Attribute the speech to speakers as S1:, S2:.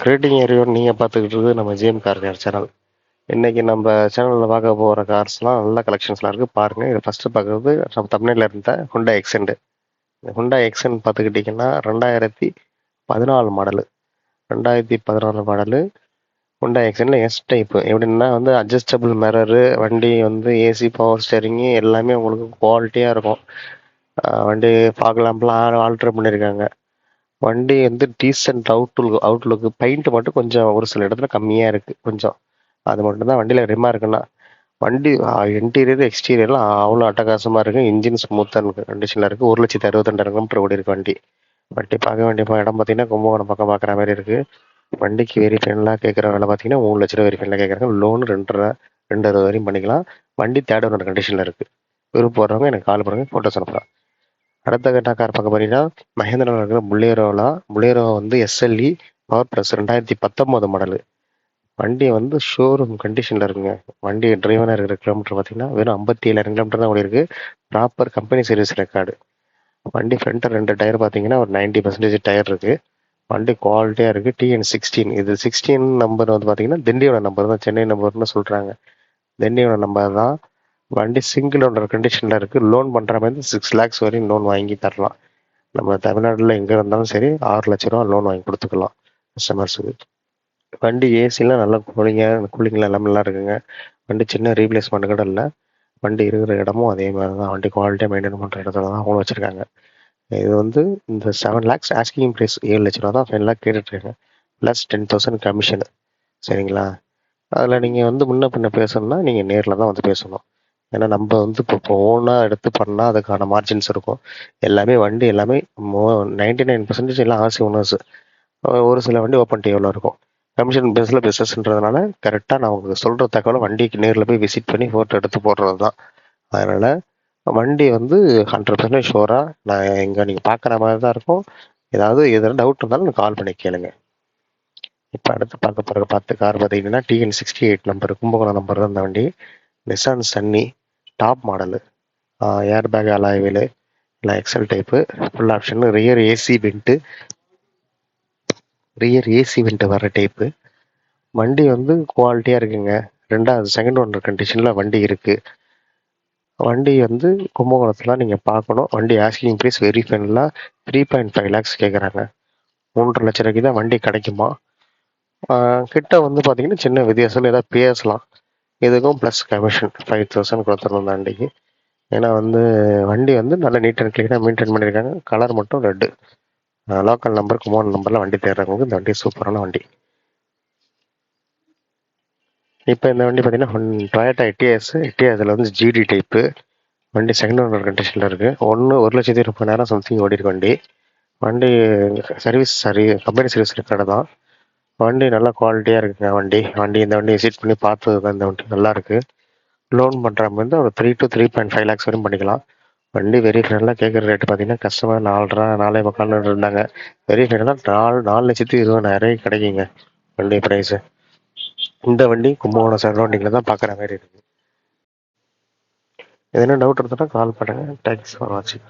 S1: Greeting everyone. நீங்கள் பார்த்துக்கிட்டு இருக்குது நம்ம ஜிஎம் கார் கேர் சேனல். இன்றைக்கி நம்ம சேனலில் பார்க்க போகிற கார்ஸ்லாம் நல்ல கலெக்ஷன்ஸ்லாம் இருக்குது பாருங்கள். இது ஃபஸ்ட்டு பார்க்குறது நம்ம தமிழ்நாட்டில் இருந்த ஹுண்டாய் எக்ஸென்ட். இந்த ஹுண்டாய் எக்ஸென்ட் பார்த்துக்கிட்டிங்கன்னா 2014 மாடலு. 2014 மாடலு ஹுண்டாய் எக்ஸென்ட்ல எஸ் டைப்பு. எப்படின்னா வந்து அட்ஜஸ்டபிள் மிரரு, வண்டி வந்து ஏசி, பவர் ஸ்டேரிங்கு எல்லாமே உங்களுக்கு குவாலிட்டியாக இருக்கும். வண்டி பார்க்கலாம்லாம் ஆல்ட்ரு பண்ணியிருக்காங்க. வண்டி வந்து டீசென்ட் அவுட்லுக்கு பெயிண்ட் மட்டும் கொஞ்சம் ஒரு சில இடத்துல கம்மியாக இருக்குது கொஞ்சம். அது மட்டும்தான் வண்டியில் ரிமார்க்குன்னா. வண்டி இன்டீரியர் எக்ஸ்டீரியர்லாம் அவ்வளோ அட்டகாசமாக இருக்குது. இன்ஜின் ஸ்மூத்தாக கண்டிஷனில் இருக்குது. 1,62,200 கிலோமீட்டர் ஓடி இருக்கு வண்டி. வண்டி பார்க்க வேண்டிய இடம் பார்த்தீங்கன்னா கும்பகோணம் பக்கம் பார்க்குற மாதிரி இருக்குது. வண்டிக்கு வெரிஃபைன்லாம் கேட்குற வேலை பார்த்தீங்கன்னா 3 லட்ச ரூபா வெரிஃபைன்லாம் கேட்குறாங்க. லோன் 2.5 வரையும் பண்ணிக்கலாம். வண்டி தேர்ட் ஓனர் கண்டிஷனில் இருக்குது. விருப்பம் போடுறவங்க எனக்கு கால் பண்ணுங்கள், ஃபோட்டோஸ் அனுப்பலாம். அடுத்த கட்ட கார் பார்க்க போறீங்கன்னா மஹேந்திராவில் இருக்கிற புலேரோ வந்து எஸ்எல்இ பவர் ப்ளஸ் 2019 மாடலு. வண்டி வந்து ஷோரூம் கண்டிஷனில் இருக்குங்க. வண்டி டிரைவனாக இருக்கிற கிலோமீட்டர் பார்த்தீங்கன்னா வெறும் 57,000 கிலோமீட்டர் தான் ஓடி இருக்கு. Proper company service record. வண்டி ஃப்ரண்ட்டு 2 டயர் பார்த்தீங்கன்னா ஒரு 90% டயர் இருக்குது. வண்டி குவாலிட்டியாக இருக்குது. TN16 இது 16 நம்பர் வந்து பார்த்தீங்கன்னா திண்டியோட நம்பர் தான், சென்னை நம்பர்னு சொல்கிறாங்க. திண்டியோட நம்பர் தான். வண்டி சிங்கிள் ஓனர் கண்டிஷனில் இருக்குது. லோன் பண்ணுற மாதிரி 6 lakhs வரையும் லோன் வாங்கி தரலாம். நம்ம தமிழ்நாட்டில் எங்கே இருந்தாலும் சரி 6 லட்ச ரூபா லோன் வாங்கி கொடுத்துக்கலாம் கஸ்டமர்ஸுக்கு. வண்டி ஏசிலாம் நல்லா கூலிங்லாம் எல்லாமே நல்லா இருக்குங்க. வண்டி சின்ன ரீப்ளேஸ்மெண்ட் கூட இல்லை. வண்டி இருக்கிற இடமும் அதே மாதிரி தான். வண்டி குவாலிட்டியாக மெயின்டைன் பண்ணுற இடத்துல தான் அவங்க வச்சுருக்காங்க. இது வந்து இந்த 7 lakhs ஆஸ்கிங் ப்ரைஸ் 7 லட்ச ரூபா தான் ஃபைனலாக கேட்டுட்ருக்காங்க. Plus 10,000 commission. சரிங்களா? அதில் நீங்கள் வந்து முன்ன பின்ன பேசணும்னா நீங்கள் நேரில் தான் வந்து பேசணும். ஏன்னா நம்ம வந்து இப்போ ஓனாக எடுத்து பண்ணால் அதுக்கான மார்ஜின்ஸ் இருக்கும். வண்டி எல்லாமே 99% எல்லாம் ஆர்சி ஓனர்ஸு. ஒரு சில வண்டி ஓப்பன் எவ்வளோ இருக்கும். கமிஷன் பேஸில் பிஸ்னஸ்ன்றதுனால கரெக்டாக நான் உங்களுக்கு சொல்கிற தகவலை வண்டிக்கு நேரில் போய் விசிட் பண்ணி ஃபோட்டோ எடுத்து போடுறது தான். அதனால் வண்டி வந்து 100% ஷோராக நான் இங்கே நீங்கள் பார்க்குற மாதிரி தான் இருக்கும். எதாவது டவுட் இருந்தாலும் எனக்கு கால் பண்ணி கேளுங்க. இப்போ அடுத்து பார்க்க போகிற 10 கார் பார்த்தீங்கன்னா TN68 நம்பர், கும்பகோணம் நம்பர் தான் இந்த வண்டி. Nissan Sunny top model, air bag alloy wheel, இல்லை XL type, full option, rear AC vent வர டைப்பு. வண்டி வந்து குவாலிட்டியாக இருக்குங்க. செகண்ட் ஓனர் கண்டிஷனில் வண்டி இருக்குது. வண்டி வந்து கும்பகோணத்தில் நீங்கள் பார்க்கணும். வண்டி ஆஸ்கிங் ப்ரைஸ் வெரி ஃபைனலாக 3.5 lakhs கேட்குறாங்க. 3.5 லட்ச ரூபாய்க்கு தான் வண்டி கிடைக்குமா. கிட்ட வந்து பார்த்தீங்கன்னா சின்ன வித்தியாசம் ஏதாவது பேசலாம். இதுக்கும் ப்ளஸ் கமிஷன் 5,000 கொடுத்துருந்தோம் அந்த வண்டிக்கு. ஏன்னா வந்து வண்டி வந்து நல்லா நீட் அண்ட் க்ளீனாக மெயின்டைன் பண்ணியிருக்காங்க. கலர் மட்டும் ரெட்டு. லோக்கல் நம்பர், கும்பகோணம் நம்பரில் வண்டி தேடுறவங்களுக்கு இந்த வண்டி சூப்பரான வண்டி. இப்போ இந்த வண்டி பார்த்தீங்கன்னா டொயோட்டா எட்டியாஸில் வந்து ஜிடி டைப்பு. வண்டி செகண்ட் ஓனர் கண்டிஷனில் இருக்குது. 1,20,30,000 சம்திங் ஓடி இருக்கு வண்டி. வண்டி கம்பெனி சர்வீஸ் ரெக்கார்டு தான். வண்டி நல்லா குவாலிட்டியாக இருக்குங்க. வண்டி இந்த வண்டி விசிட் பண்ணி பார்த்தது இந்த வண்டி நல்லா இருக்குது. லோன் பண்ணுற மாதிரி வந்து ஒரு 3 to 3.5 lakhs வரையும் பண்ணிக்கலாம். வண்டி வெரி ஃபைனலாக கேட்குற ரேட்டு பார்த்தீங்கன்னா கஸ்டமர் 4.5 இருந்தாங்க. வெரி ஃபைனலாக 4,20,20,000 கிடைக்குங்க வண்டி ப்ரைஸு. இந்த வண்டி கும்பகோணம் சரௌண்டிங்கில் தான் பார்க்குற மாதிரி இருக்குது. எதனா டவுட் இருந்ததுன்னா கால் பண்ணுங்கள். தேங்க்ஸ் ஃபார் வாட்சிங்.